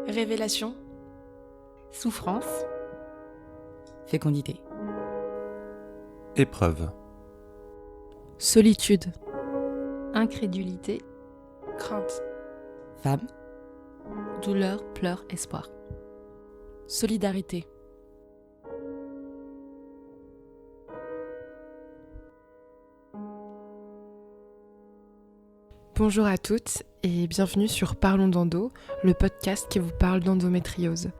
Révélation. Souffrance. Fécondité. Épreuve. Solitude. Incrédulité. Crainte. Femme. Douleur, pleurs, espoir. Solidarité. Bonjour à toutes et bienvenue sur Parlons d'Endo, le podcast qui vous parle d'endométriose.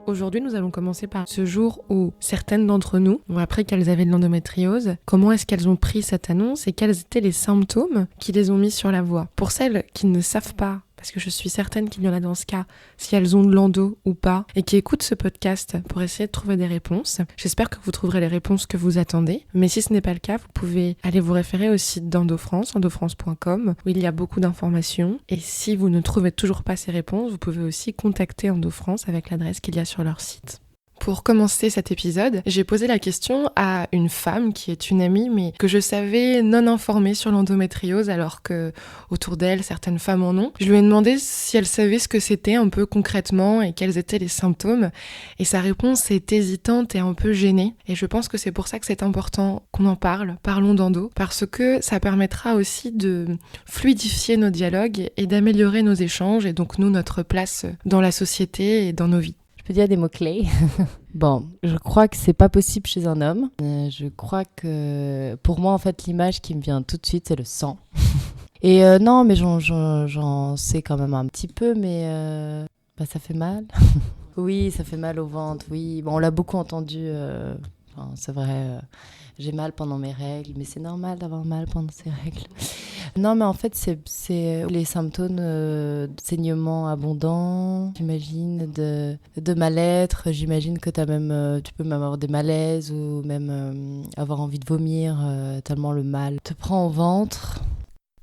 Aujourd'hui, nous allons commencer par ce jour où certaines d'entre nous ont appris qu'elles avaient de l'endométriose, comment est-ce qu'elles ont pris cette annonce et quels étaient les symptômes qui les ont mis sur la voie. Pour celles qui ne savent pas, parce que je suis certaine qu'il y en a dans ce cas, si elles ont de l'endo ou pas, et qui écoutent ce podcast pour essayer de trouver des réponses. J'espère que vous trouverez les réponses que vous attendez, mais si ce n'est pas le cas, vous pouvez aller vous référer au site d'EndoFrance, endofrance.com, où il y a beaucoup d'informations. Et si vous ne trouvez toujours pas ces réponses, vous pouvez aussi contacter EndoFrance avec l'adresse qu'il y a sur leur site. Pour commencer cet épisode, j'ai posé la question à une femme qui est une amie, mais que je savais non informée sur l'endométriose, alors que autour d'elle, certaines femmes en ont. Je lui ai demandé si elle savait ce que c'était un peu concrètement et quels étaient les symptômes. Et sa réponse est hésitante et un peu gênée. Et je pense que c'est pour ça que c'est important qu'on en parle, parlons d'endo, parce que ça permettra aussi de fluidifier nos dialogues et d'améliorer nos échanges et donc nous, notre place dans la société et dans nos vies. Je peux dire des mots-clés. Bon, je crois que c'est pas possible chez un homme. Je crois que pour moi, en fait, l'image qui me vient tout de suite, c'est le sang. Et non, mais j'en sais quand même un petit peu, mais ça fait mal. Oui, ça fait mal au ventre, oui. Bon, on l'a beaucoup entendu. C'est vrai, j'ai mal pendant mes règles, mais c'est normal d'avoir mal pendant ses règles. Non, mais en fait, c'est les symptômes de saignement abondant, j'imagine, de mal-être. J'imagine que tu peux même avoir des malaises ou même avoir envie de vomir tellement le mal te prend au ventre.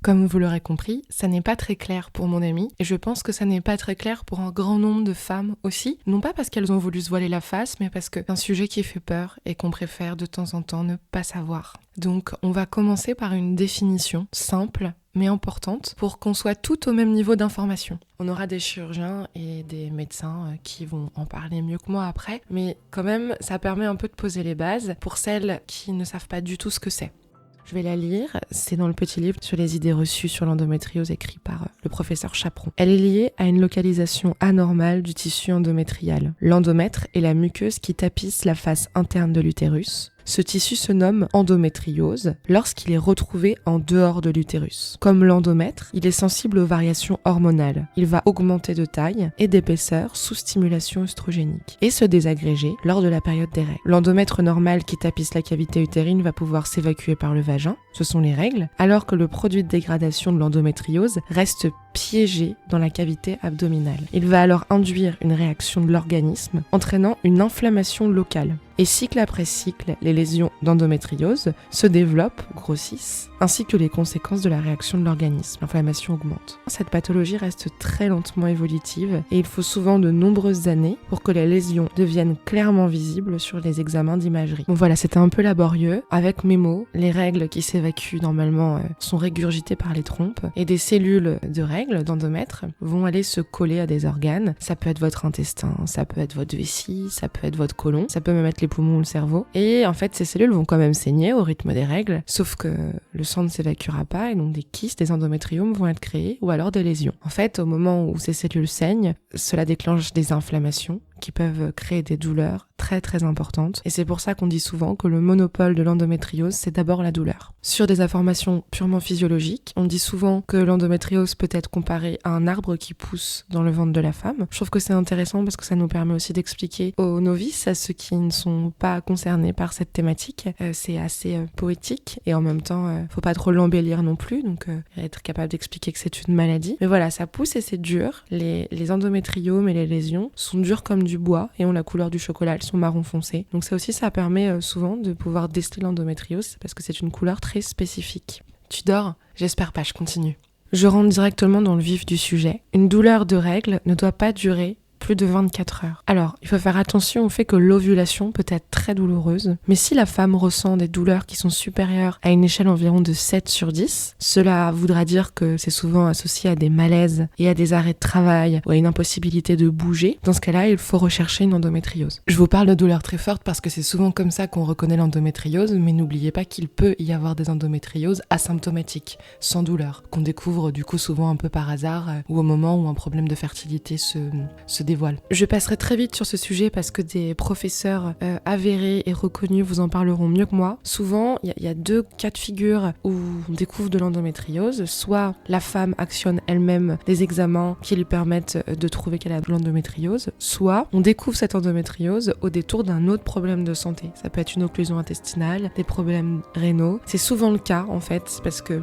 Comme vous l'aurez compris, ça n'est pas très clair pour mon amie, et je pense que ça n'est pas très clair pour un grand nombre de femmes aussi, non pas parce qu'elles ont voulu se voiler la face, mais parce que c'est un sujet qui fait peur et qu'on préfère de temps en temps ne pas savoir. Donc on va commencer par une définition simple mais importante pour qu'on soit tout au même niveau d'information. On aura des chirurgiens et des médecins qui vont en parler mieux que moi après, mais quand même ça permet un peu de poser les bases pour celles qui ne savent pas du tout ce que c'est. Je vais la lire, c'est dans le petit livre sur les idées reçues sur l'endométriose écrit par le professeur Chaperon. Elle est liée à une localisation anormale du tissu endométrial. L'endomètre est la muqueuse qui tapisse la face interne de l'utérus. Ce tissu se nomme endométriose lorsqu'il est retrouvé en dehors de l'utérus. Comme l'endomètre, il est sensible aux variations hormonales. Il va augmenter de taille et d'épaisseur sous stimulation œstrogénique et se désagréger lors de la période des règles. L'endomètre normal qui tapisse la cavité utérine va pouvoir s'évacuer par le vagin, ce sont les règles, alors que le produit de dégradation de l'endométriose reste piégé dans la cavité abdominale. Il va alors induire une réaction de l'organisme, entraînant une inflammation locale. Et cycle après cycle, les lésions d'endométriose se développent, grossissent, ainsi que les conséquences de la réaction de l'organisme. L'inflammation augmente. Cette pathologie reste très lentement évolutive et il faut souvent de nombreuses années pour que les lésions deviennent clairement visibles sur les examens d'imagerie. Bon voilà, c'était un peu laborieux. Avec mes mots, les règles qui s'évacuent normalement sont régurgitées par les trompes et des cellules de règles, d'endomètre, vont aller se coller à des organes. Ça peut être votre intestin, ça peut être votre vessie, ça peut être votre côlon, ça peut même être les poumons ou le cerveau. Et en fait, ces cellules vont quand même saigner au rythme des règles, sauf que le sang ne s'évacuera pas et donc des kystes, des endométriomes vont être créés ou alors des lésions. En fait, au moment où ces cellules saignent, cela déclenche des inflammations qui peuvent créer des douleurs très très importantes. Et c'est pour ça qu'on dit souvent que le monopole de l'endométriose, c'est d'abord la douleur. Sur des informations purement physiologiques, on dit souvent que l'endométriose peut être comparée à un arbre qui pousse dans le ventre de la femme. Je trouve que c'est intéressant parce que ça nous permet aussi d'expliquer aux novices, à ceux qui ne sont pas concernés par cette thématique. C'est assez poétique et en même temps, faut pas trop l'embellir non plus, donc être capable d'expliquer que c'est une maladie. Mais voilà, ça pousse et c'est dur. Les endométriomes et les lésions sont durs comme du bois et ont la couleur du chocolat, elles sont marron foncé. Donc ça aussi, ça permet souvent de pouvoir déceler l'endométriose parce que c'est une couleur très spécifique. Tu dors ? J'espère pas, je continue. Je rentre directement dans le vif du sujet. Une douleur de règle ne doit pas durer plus de 24 heures. Alors, il faut faire attention au fait que l'ovulation peut être très douloureuse, mais si la femme ressent des douleurs qui sont supérieures à une échelle environ de 7 sur 10, cela voudra dire que c'est souvent associé à des malaises et à des arrêts de travail ou à une impossibilité de bouger. Dans ce cas-là, il faut rechercher une endométriose. Je vous parle de douleurs très fortes parce que c'est souvent comme ça qu'on reconnaît l'endométriose, mais n'oubliez pas qu'il peut y avoir des endométrioses asymptomatiques, sans douleur, qu'on découvre du coup souvent un peu par hasard ou au moment où un problème de fertilité se dévoile. Je passerai très vite sur ce sujet parce que des professeurs avérés et reconnus vous en parleront mieux que moi. Souvent, il y a deux cas de figure où on découvre de l'endométriose. Soit la femme actionne elle-même des examens qui lui permettent de trouver qu'elle a de l'endométriose, soit on découvre cette endométriose au détour d'un autre problème de santé. Ça peut être une occlusion intestinale, des problèmes rénaux. C'est souvent le cas en fait parce que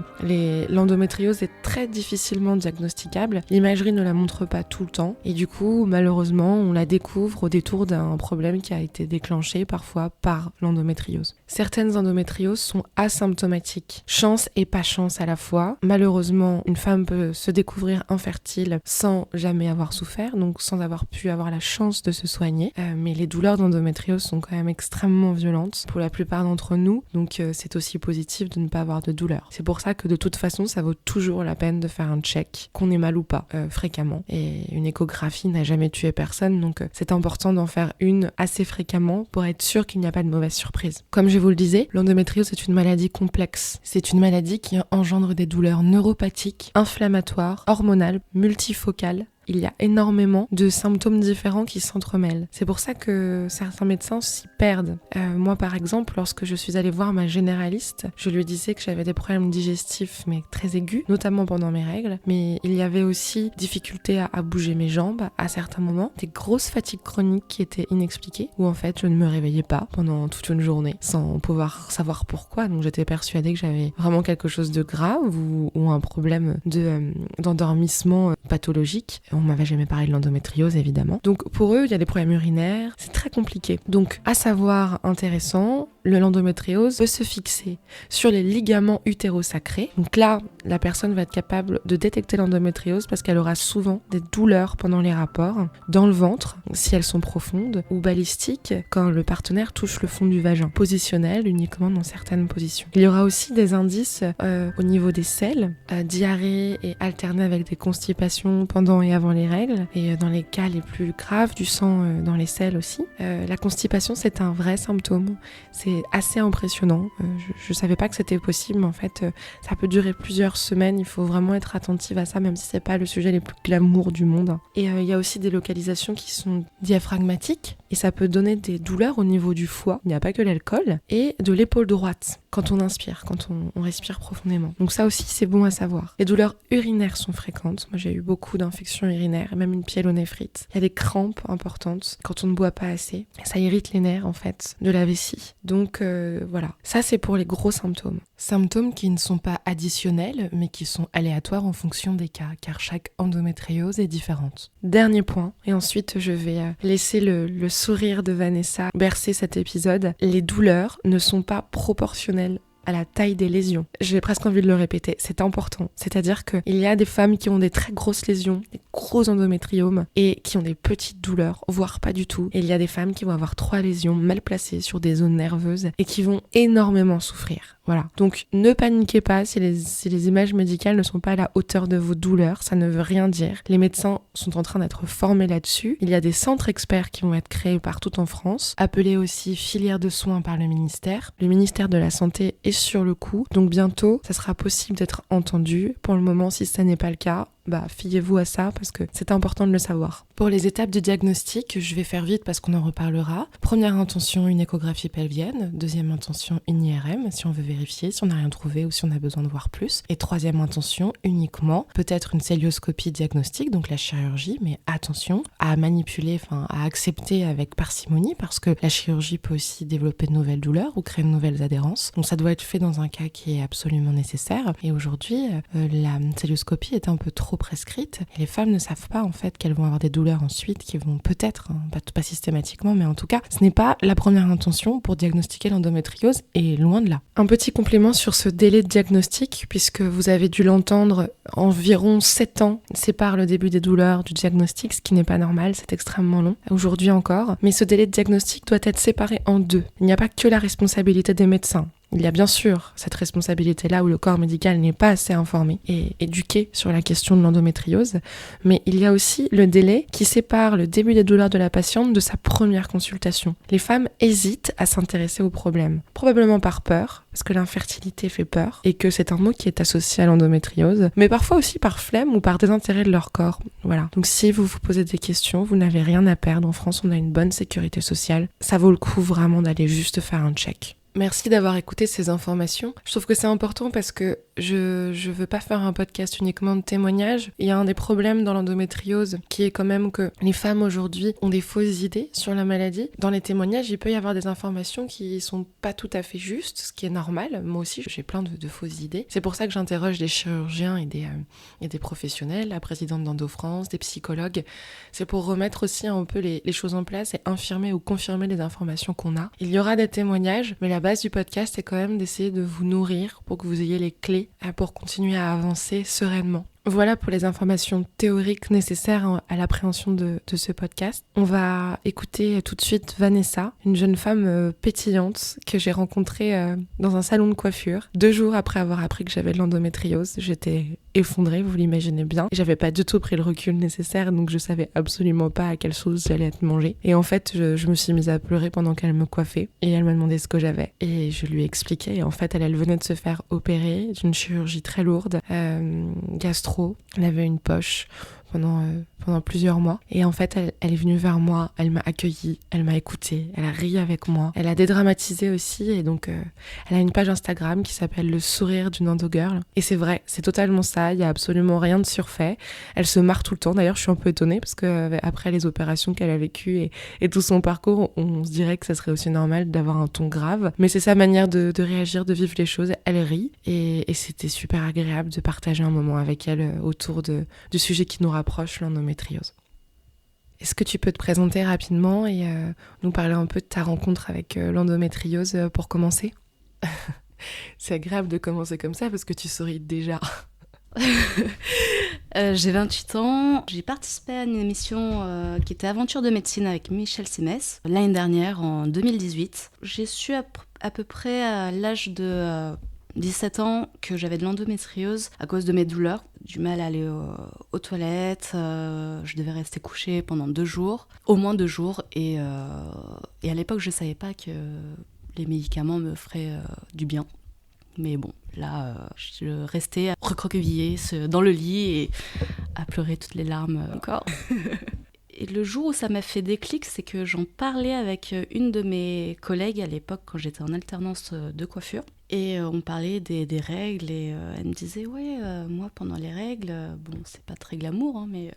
l'endométriose est très difficilement diagnosticable. L'imagerie ne la montre pas tout le temps et du coup malheureusement on la découvre au détour d'un problème qui a été déclenché parfois par l'endométriose. Certaines endométrioses sont asymptomatiques, chance et pas chance à la fois. Malheureusement, une femme peut se découvrir infertile sans jamais avoir souffert, donc sans avoir pu avoir la chance de se soigner. Mais les douleurs d'endométriose sont quand même extrêmement violentes pour la plupart d'entre nous, donc c'est aussi positif de ne pas avoir de douleur. C'est pour ça que de toute façon, ça vaut toujours la peine de faire un check, qu'on ait mal ou pas, fréquemment. Et une échographie n'a jamais tué personne, donc c'est important d'en faire une assez fréquemment pour être sûr qu'il n'y a pas de mauvaise surprise. Comme je vous le disais, l'endométriose est une maladie complexe. C'est une maladie qui engendre des douleurs neuropathiques, inflammatoires, hormonales, multifocales. Il y a énormément de symptômes différents qui s'entremêlent. C'est pour ça que certains médecins s'y perdent. Moi, par exemple, lorsque je suis allée voir ma généraliste, je lui disais que j'avais des problèmes digestifs, mais très aigus, notamment pendant mes règles. Mais il y avait aussi difficulté à bouger mes jambes à certains moments, des grosses fatigues chroniques qui étaient inexpliquées, où en fait, je ne me réveillais pas pendant toute une journée, sans pouvoir savoir pourquoi. Donc j'étais persuadée que j'avais vraiment quelque chose de grave ou un problème d'endormissement pathologique. On m'avait jamais parlé de l'endométriose évidemment. Donc pour eux, il y a des problèmes urinaires, c'est très compliqué. Donc à savoir intéressant, l'endométriose peut se fixer sur les ligaments utérosacrés. Donc là, la personne va être capable de détecter l'endométriose parce qu'elle aura souvent des douleurs pendant les rapports, dans le ventre, si elles sont profondes, ou balistiques, quand le partenaire touche le fond du vagin, positionnel uniquement dans certaines positions. Il y aura aussi des indices au niveau des selles, diarrhée et alternée avec des constipations pendant et avant les règles, et dans les cas les plus graves, du sang dans les selles aussi. La constipation, c'est un vrai symptôme. C'est assez impressionnant. Je savais pas que c'était possible, mais en fait, ça peut durer plusieurs semaines. Il faut vraiment être attentive à ça, même si c'est pas le sujet le plus glamour du monde. Et il y a aussi des localisations qui sont diaphragmatiques, et ça peut donner des douleurs au niveau du foie. Il n'y a pas que l'alcool, et de l'épaule droite, quand on inspire, quand on respire profondément. Donc ça aussi, c'est bon à savoir. Les douleurs urinaires sont fréquentes. Moi, j'ai eu beaucoup d'infections urinaires, même une pyélonéphrite. Il y a des crampes importantes quand on ne boit pas assez. Ça irrite les nerfs, en fait, de la vessie. Donc voilà, ça c'est pour les gros symptômes. Symptômes qui ne sont pas additionnels, mais qui sont aléatoires en fonction des cas, car chaque endométriose est différente. Dernier point, et ensuite je vais laisser le sourire de Vanessa bercer cet épisode. Les douleurs ne sont pas proportionnelles à la taille des lésions. J'ai presque envie de le répéter, c'est important. C'est-à-dire qu'il y a des femmes qui ont des très grosses lésions, des gros endométriomes, et qui ont des petites douleurs, voire pas du tout. Et il y a des femmes qui vont avoir 3 lésions mal placées sur des zones nerveuses et qui vont énormément souffrir. Voilà. Donc ne paniquez pas si les images médicales ne sont pas à la hauteur de vos douleurs, ça ne veut rien dire. Les médecins sont en train d'être formés là-dessus. Il y a des centres experts qui vont être créés partout en France, appelés aussi filières de soins par le ministère. Le ministère de la Santé est sur le coup, donc bientôt ça sera possible d'être entendu. Pour le moment, si ça n'est pas le cas, fiez-vous à ça parce que c'est important de le savoir. Pour les étapes de diagnostic, je vais faire vite parce qu'on en reparlera. Première intention, une échographie pelvienne. Deuxième intention, une IRM, si on veut vérifier, si on n'a rien trouvé ou si on a besoin de voir plus. Et troisième intention, uniquement, peut-être une célioscopie diagnostique, donc la chirurgie, mais attention à manipuler, à accepter avec parcimonie parce que la chirurgie peut aussi développer de nouvelles douleurs ou créer de nouvelles adhérences. Donc ça doit être fait dans un cas qui est absolument nécessaire. Et aujourd'hui, la célioscopie est un peu trop prescrites. Et les femmes ne savent pas en fait qu'elles vont avoir des douleurs ensuite, qui vont peut-être, pas systématiquement, mais en tout cas, ce n'est pas la première intention pour diagnostiquer l'endométriose, et loin de là. Un petit complément sur ce délai de diagnostic, puisque vous avez dû l'entendre, environ 7 ans séparent le début des douleurs du diagnostic, ce qui n'est pas normal, c'est extrêmement long, aujourd'hui encore. Mais ce délai de diagnostic doit être séparé en deux. Il n'y a pas que la responsabilité des médecins. Il y a bien sûr cette responsabilité-là où le corps médical n'est pas assez informé et éduqué sur la question de l'endométriose, mais il y a aussi le délai qui sépare le début des douleurs de la patiente de sa première consultation. Les femmes hésitent à s'intéresser au problème, probablement par peur, parce que l'infertilité fait peur, et que c'est un mot qui est associé à l'endométriose, mais parfois aussi par flemme ou par désintérêt de leur corps. Voilà. Donc si vous vous posez des questions, vous n'avez rien à perdre. En France, on a une bonne sécurité sociale. Ça vaut le coup vraiment d'aller juste faire un check. Merci d'avoir écouté ces informations. Je trouve que c'est important parce que je veux pas faire un podcast uniquement de témoignages. Il y a un des problèmes dans l'endométriose qui est quand même que les femmes aujourd'hui ont des fausses idées sur la maladie. Dans les témoignages, il peut y avoir des informations qui sont pas tout à fait justes, ce qui est normal. Moi aussi, j'ai plein de fausses idées. C'est pour ça que j'interroge des chirurgiens et des professionnels, la présidente d'Endo-France, des psychologues. C'est pour remettre aussi un peu les choses en place et infirmer ou confirmer les informations qu'on a. Il y aura des témoignages, mais la base du podcast est quand même d'essayer de vous nourrir pour que vous ayez les clés pour continuer à avancer sereinement. Voilà pour les informations théoriques nécessaires à l'appréhension de ce podcast. On va écouter tout de suite Vanessa, une jeune femme pétillante que j'ai rencontrée dans un salon de coiffure. 2 jours après avoir appris que j'avais de l'endométriose, j'étais effondrée, vous l'imaginez bien. J'avais pas du tout pris le recul nécessaire, donc je savais absolument pas à quelle sauce j'allais être mangée. Et en fait, je me suis mise à pleurer pendant qu'elle me coiffait. Et elle m'a demandé ce que j'avais. Et je lui ai expliqué. Et en fait, elle venait de se faire opérer d'une chirurgie très lourde, gastro. Elle avait une poche pendant plusieurs mois. Et en fait, elle est venue vers moi, elle m'a accueillie, elle m'a écoutée, elle a ri avec moi. Elle a dédramatisé aussi, et donc elle a une page Instagram qui s'appelle Le sourire d'une endo-girl. Et c'est vrai, c'est totalement ça, il y a absolument rien de surfait. Elle se marre tout le temps, d'ailleurs je suis un peu étonnée, parce que après les opérations qu'elle a vécues et tout son parcours, on se dirait que ça serait aussi normal d'avoir un ton grave. Mais c'est sa manière de réagir, de vivre les choses. Elle rit, et c'était super agréable de partager un moment avec elle autour du sujet qui nous rapproche, l'endométriose. Est-ce que tu peux te présenter rapidement et nous parler un peu de ta rencontre avec l'endométriose pour commencer? C'est agréable de commencer comme ça parce que tu souris déjà. J'ai 28 ans, j'ai participé à une émission qui était Aventure de médecine avec Michel Simès l'année dernière, en 2018. J'ai su à peu près à l'âge de 17 ans que j'avais de l'endométriose à cause de mes douleurs, du mal à aller aux toilettes, je devais rester couchée pendant 2 jours, au moins 2 jours, et à l'époque je savais pas que les médicaments me feraient du bien. Mais bon, là, je restais recroquevillée dans le lit et à pleurer toutes les larmes encore. Et le jour où ça m'a fait déclic, c'est que j'en parlais avec une de mes collègues à l'époque quand j'étais en alternance de coiffure. Et on parlait des règles et elle me disait « Ouais, moi pendant les règles, bon c'est pas très glamour, hein, mais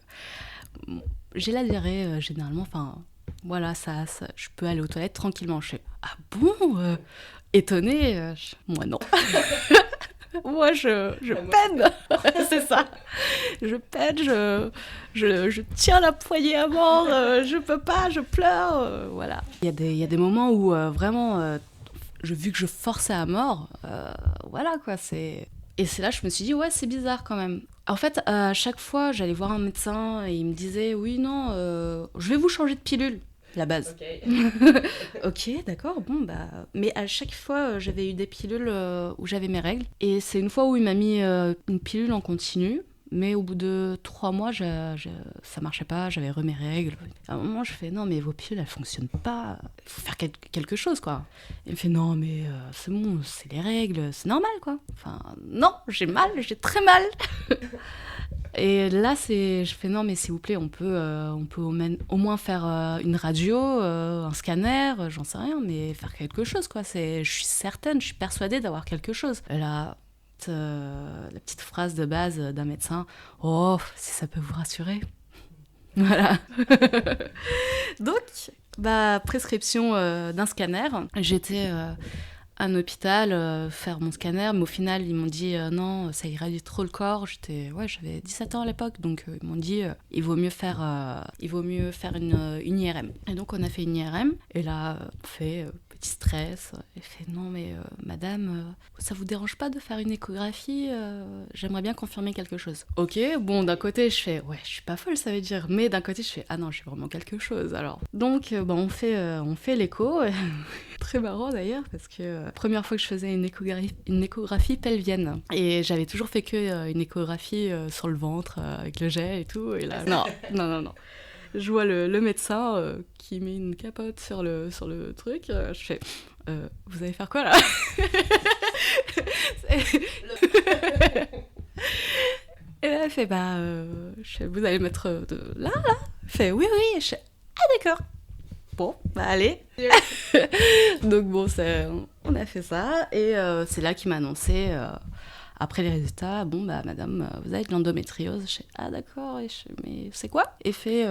j'ai la diarrhée généralement, enfin voilà, ça, je peux aller aux toilettes tranquillement. » Je fais « Ah bon ?» Étonnée, moi non. Moi, je peine, c'est ça. Je peine, je tiens la poignée à mort, je peux pas, je pleure, voilà. Il y a des moments où vraiment, vu que je forçais à mort, voilà quoi, c'est... Et c'est là que je me suis dit, ouais, c'est bizarre quand même. En fait, à chaque fois, j'allais voir un médecin et il me disait, oui, non, je vais vous changer de pilule. La base. Ok, d'accord, bon, bah... Mais à chaque fois, j'avais eu des pilules où j'avais mes règles. Et c'est une fois où il m'a mis une pilule en continu. Mais au bout de 3 mois, ça marchait pas, j'avais mes règles. À un moment, je fais, non, mais vos pilules, elles fonctionnent pas. Il faut faire quelque chose, quoi. Il me fait, non, mais c'est bon, c'est les règles, c'est normal, quoi. Enfin, non, j'ai mal, j'ai très mal. Et là, je fais non, mais s'il vous plaît, on peut au moins faire une radio, un scanner, j'en sais rien, mais faire quelque chose, quoi. Je suis certaine, je suis persuadée d'avoir quelque chose. Et là, la petite phrase de base d'un médecin, oh, si ça peut vous rassurer. Voilà. Donc, prescription d'un scanner. J'étais un hôpital faire mon scanner, mais au final ils m'ont dit non, ça irradie trop le corps. J'avais 17 ans à l'époque, donc ils m'ont dit il vaut mieux faire une IRM. Et donc on a fait une IRM, et là on fait petit stress. Elle fait non mais madame, ça vous dérange pas de faire une échographie, j'aimerais bien confirmer quelque chose. Ok, bon d'un côté je fais ouais je suis pas folle ça veut dire, mais d'un côté je fais ah non j'ai vraiment quelque chose alors. Donc on fait l'écho. Très marrant d'ailleurs parce que première fois que je faisais une échographie pelvienne, et j'avais toujours fait que une échographie sur le ventre avec le jet et tout, et là non. Je vois le médecin qui met une capote sur le truc, je fais vous allez faire quoi là? Et là elle fait je fais, vous allez mettre de là? Elle fait oui. Je fais ah d'accord. Bon, allez. Donc bon, on a fait ça, et c'est là qu'il m'a annoncé, après les résultats, bon madame, vous avez de l'endométriose. Je fais ah d'accord, et mais c'est quoi? Et fait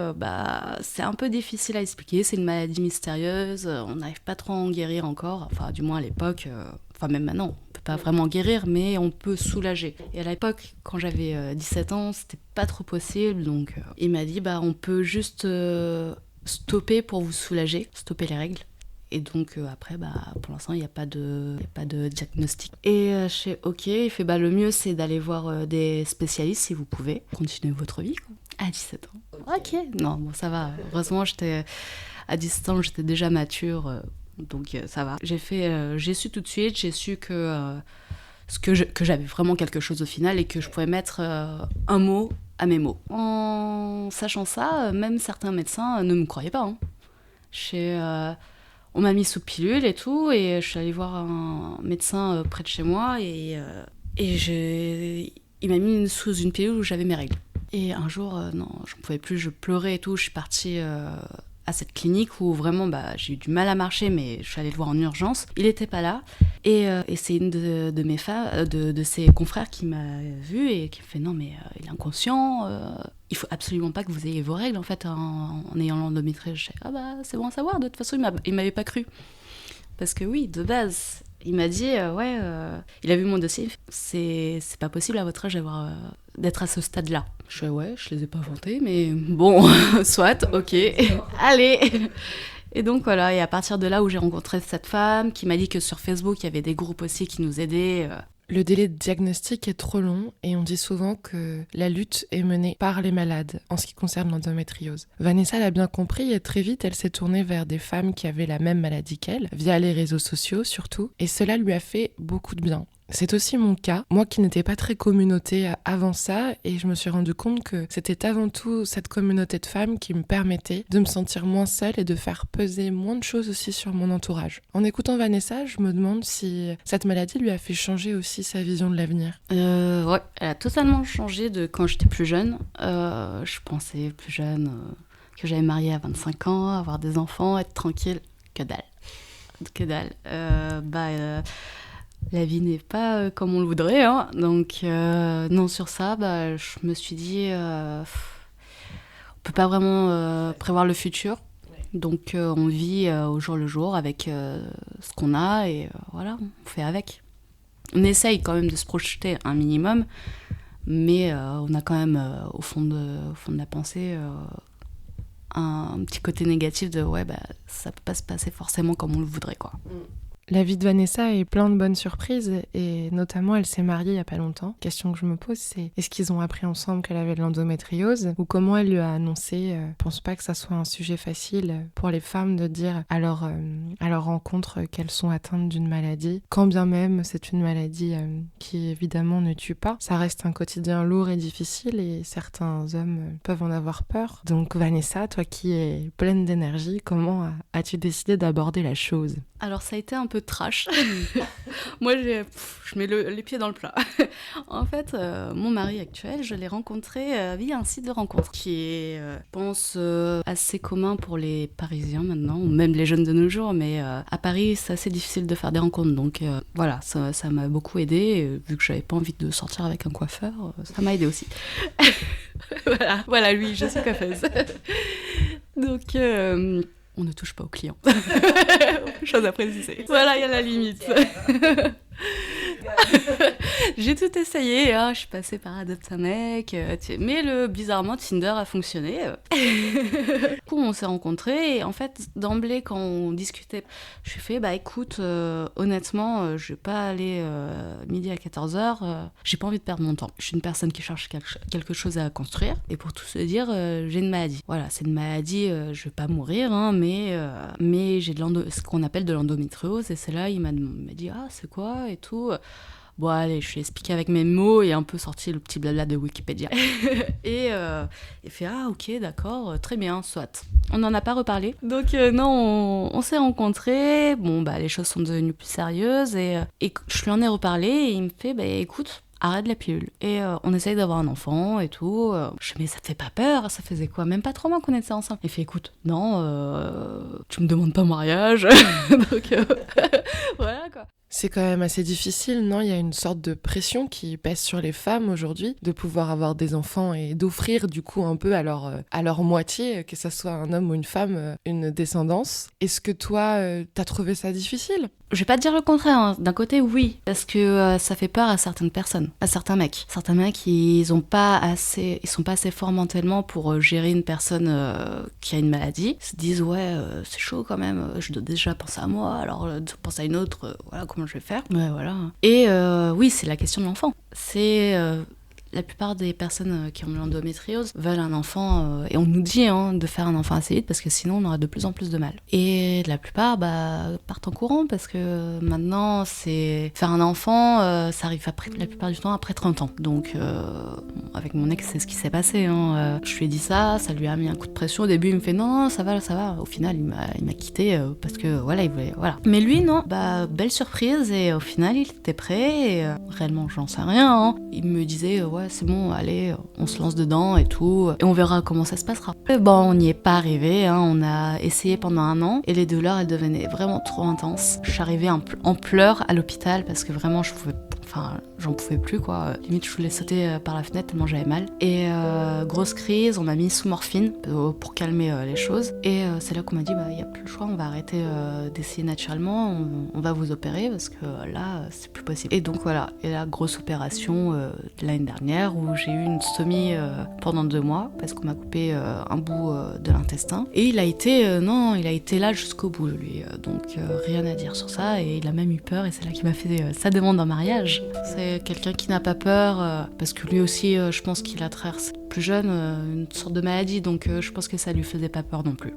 c'est un peu difficile à expliquer, c'est une maladie mystérieuse, on n'arrive pas trop à en guérir encore, enfin du moins à l'époque, même maintenant, on peut pas vraiment guérir, mais on peut soulager. Et à l'époque, quand j'avais 17 ans, c'était pas trop possible, donc il m'a dit on peut juste stopper pour vous soulager, stopper les règles. Et donc après, pour l'instant, il n'y a pas de diagnostic. Et je fais ok, il fait le mieux c'est d'aller voir des spécialistes si vous pouvez. Continuer votre vie, quoi. À 17 ans. Ok, non, bon, ça va. Heureusement, à 17 ans, j'étais déjà mature, donc ça va. J'ai su tout de suite, j'ai su que j'avais vraiment quelque chose au final, et que je pouvais mettre un mot à mes mots. En sachant ça, même certains médecins ne me croyaient pas. On m'a mis sous pilule et tout, et je suis allée voir un médecin près de chez moi, et il m'a mis sous une pilule où j'avais mes règles. Et un jour, non, je ne pouvais plus, je pleurais et tout, je suis partie à cette clinique où vraiment j'ai eu du mal à marcher, mais je suis allée le voir en urgence. Il n'était pas là, et c'est une de mes femmes, de ses confrères qui m'a vue et qui me fait non mais il est inconscient, il faut absolument pas que vous ayez vos règles en fait en ayant l'endométriose. Je dis c'est bon à savoir, de toute façon il m'avait pas cru, parce que oui, de base il m'a dit il a vu mon dossier, c'est pas possible à votre âge d'être à ce stade-là. Je fais ouais, je les ai pas inventés, mais bon, soit, ok, allez. Et donc voilà, et à partir de là où j'ai rencontré cette femme qui m'a dit que sur Facebook il y avait des groupes aussi qui nous aidaient. Le délai de diagnostic est trop long, et on dit souvent que la lutte est menée par les malades en ce qui concerne l'endométriose. Vanessa l'a bien compris, et très vite elle s'est tournée vers des femmes qui avaient la même maladie qu'elle, via les réseaux sociaux surtout, et cela lui a fait beaucoup de bien. C'est aussi mon cas, moi qui n'étais pas très communauté avant ça, et je me suis rendu compte que c'était avant tout cette communauté de femmes qui me permettait de me sentir moins seule et de faire peser moins de choses aussi sur mon entourage. En écoutant Vanessa, je me demande si cette maladie lui a fait changer aussi sa vision de l'avenir. Ouais, elle a totalement changé de quand j'étais plus jeune. Je pensais plus jeune que j'allais marier à 25 ans, avoir des enfants, être tranquille. Que dalle. La vie n'est pas comme on le voudrait, hein. Donc non, sur ça, je me suis dit on peut pas vraiment prévoir le futur, donc on vit au jour le jour avec ce qu'on a, et voilà, on fait avec. On essaye quand même de se projeter un minimum, mais on a quand même au fond de la pensée un petit côté négatif de ça peut pas se passer forcément comme on le voudrait, quoi. La vie de Vanessa est plein de bonnes surprises, et notamment elle s'est mariée il y a pas longtemps. La question que je me pose, c'est est-ce qu'ils ont appris ensemble qu'elle avait de l'endométriose, ou comment elle lui a annoncé. Je pense pas que ça soit un sujet facile pour les femmes de dire à leur rencontre qu'elles sont atteintes d'une maladie, quand bien même c'est une maladie qui évidemment ne tue pas. Ça reste un quotidien lourd et difficile, et certains hommes peuvent en avoir peur. Donc Vanessa, toi qui es pleine d'énergie, comment as-tu décidé d'aborder la chose ? Alors ça a été un peu trash. Moi je mets les pieds dans le plat. En fait, mon mari actuel, je l'ai rencontré via un site de rencontre qui est, je pense, assez commun pour les Parisiens maintenant, ou même les jeunes de nos jours, mais à Paris c'est assez difficile de faire des rencontres, donc voilà, ça m'a beaucoup aidée, vu que j'avais pas envie de sortir avec un coiffeur, ça m'a aidée aussi. voilà, lui, je suis coiffeuse. Donc on ne touche pas aux clients. Chose à préciser. Voilà, il y a la limite. J'ai tout essayé, je suis passée par Adopte un mec, mais bizarrement Tinder a fonctionné. Du coup on s'est rencontrés et en fait d'emblée quand on discutait, je lui ai fait écoute, honnêtement je vais pas aller midi à 14h, j'ai pas envie de perdre mon temps. Je suis une personne qui cherche quelque chose à construire et pour tout se dire j'ai une maladie. Voilà, c'est une maladie, je vais pas mourir mais j'ai ce qu'on appelle de l'endométriose et c'est là il m'a dit c'est quoi et tout. Bon allez, je lui ai expliqué avec mes mots et un peu sorti le petit blabla de Wikipédia. Et il fait ok d'accord, très bien, soit. On n'en a pas reparlé. Donc non, on s'est rencontrés, les choses sont devenues plus sérieuses et je lui en ai reparlé et il me fait écoute, arrête la pilule. Et on essaye d'avoir un enfant et tout. Je dis mais ça te fait pas peur? Ça faisait quoi? Même pas 3 mois qu'on était ensemble. Il fait écoute, non, tu me demandes pas en mariage. Donc voilà quoi. C'est quand même assez difficile, non? Il y a une sorte de pression qui pèse sur les femmes aujourd'hui de pouvoir avoir des enfants et d'offrir du coup un peu à leur moitié, que ça soit un homme ou une femme, une descendance. Est-ce que toi, t'as trouvé ça difficile? Je vais pas te dire le contraire, hein. D'un côté oui, parce que ça fait peur à certaines personnes, à certains mecs. Certains mecs, ils sont pas assez forts mentalement pour gérer une personne qui a une maladie. Ils se disent c'est chaud quand même, je dois déjà penser à moi, alors pense à une autre, voilà comment je vais faire. Ouais, voilà. Et oui, c'est la question de l'enfant. C'est la plupart des personnes qui ont l'endométriose veulent un enfant, et on nous dit de faire un enfant assez vite parce que sinon on aura de plus en plus de mal. Et la plupart partent en courant parce que maintenant c'est faire un enfant, ça arrive la plupart du temps après 30 ans. Donc avec mon ex c'est ce qui s'est passé. Je lui ai dit ça lui a mis un coup de pression. Au début il me fait non ça va. Au final il m'a quitté parce que voilà il voulait voilà. Mais lui non, belle surprise et au final il était prêt et réellement j'en sais rien. Il me disait c'est bon, allez, on se lance dedans et tout, et on verra comment ça se passera. Et on n'y est pas arrivé, on a essayé pendant 1 an, et les douleurs, elles devenaient vraiment trop intenses. Je suis arrivée en pleurs à l'hôpital, parce que vraiment, j'en pouvais plus, quoi. Limite, je voulais sauter par la fenêtre tellement j'avais mal. Et grosse crise, on m'a mis sous morphine pour calmer les choses. Et c'est là qu'on m'a dit, il n'y a plus le choix, on va arrêter d'essayer naturellement, on va vous opérer, parce que là, c'est plus possible. Et donc voilà, et la grosse opération l'année dernière, où j'ai eu une stomie pendant 2 mois, parce qu'on m'a coupé un bout de l'intestin. Et il a été là jusqu'au bout, lui. Donc rien à dire sur ça, et il a même eu peur, et c'est là qu'il m'a fait sa demande en mariage. C'est quelqu'un qui n'a pas peur, parce que lui aussi, je pense qu'il a traversé plus jeune une sorte de maladie, donc je pense que ça lui faisait pas peur non plus.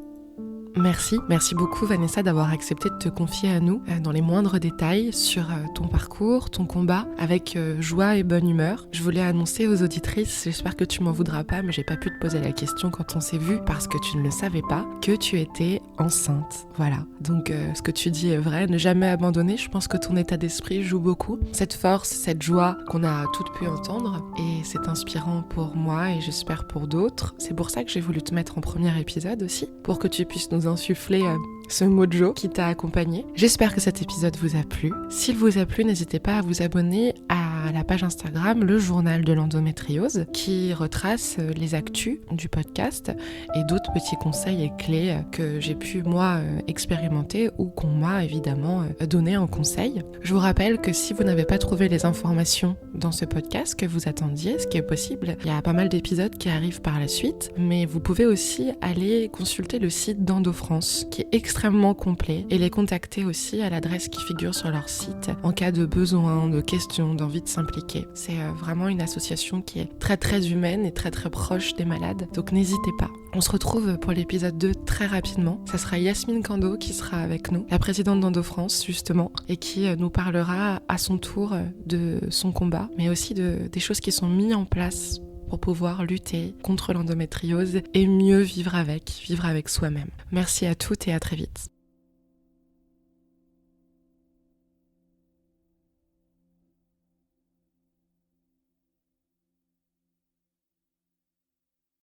Merci beaucoup Vanessa d'avoir accepté de te confier à nous dans les moindres détails sur ton parcours, ton combat, avec joie et bonne humeur. Je voulais annoncer aux auditrices, j'espère que tu m'en voudras pas, mais j'ai pas pu te poser la question quand on s'est vu parce que tu ne le savais pas, que tu étais enceinte. Voilà, donc ce que tu dis est vrai, ne jamais abandonner, je pense que ton état d'esprit joue beaucoup. Cette force, cette joie qu'on a toutes pu entendre, et c'est inspirant pour moi et j'espère pour d'autres. C'est pour ça que j'ai voulu te mettre en premier épisode aussi, pour que tu puisses nous insuffler ce mojo qui t'a accompagné. J'espère que cet épisode vous a plu. S'il vous a plu, n'hésitez pas à vous abonner à la page Instagram Le Journal de l'Endométriose qui retrace les actus du podcast et d'autres petits conseils et clés que j'ai pu moi expérimenter ou qu'on m'a évidemment donné en conseil. Je vous rappelle que si vous n'avez pas trouvé les informations dans ce podcast que vous attendiez, ce qui est possible, il y a pas mal d'épisodes qui arrivent par la suite, mais vous pouvez aussi aller consulter le site d'EndoFrance qui est extrêmement complet et les contacter aussi à l'adresse qui figure sur leur site en cas de besoin, de questions, d'envie de s'impliquer. C'est vraiment une association qui est très très humaine et très très proche des malades, donc n'hésitez pas. On se retrouve pour l'épisode 2 très rapidement. Ça sera Yasmine Kando qui sera avec nous, la présidente d'EndoFrance justement, et qui nous parlera à son tour de son combat, mais aussi des choses qui sont mises en place pour pouvoir lutter contre l'endométriose et mieux vivre avec soi-même. Merci à toutes et à très vite.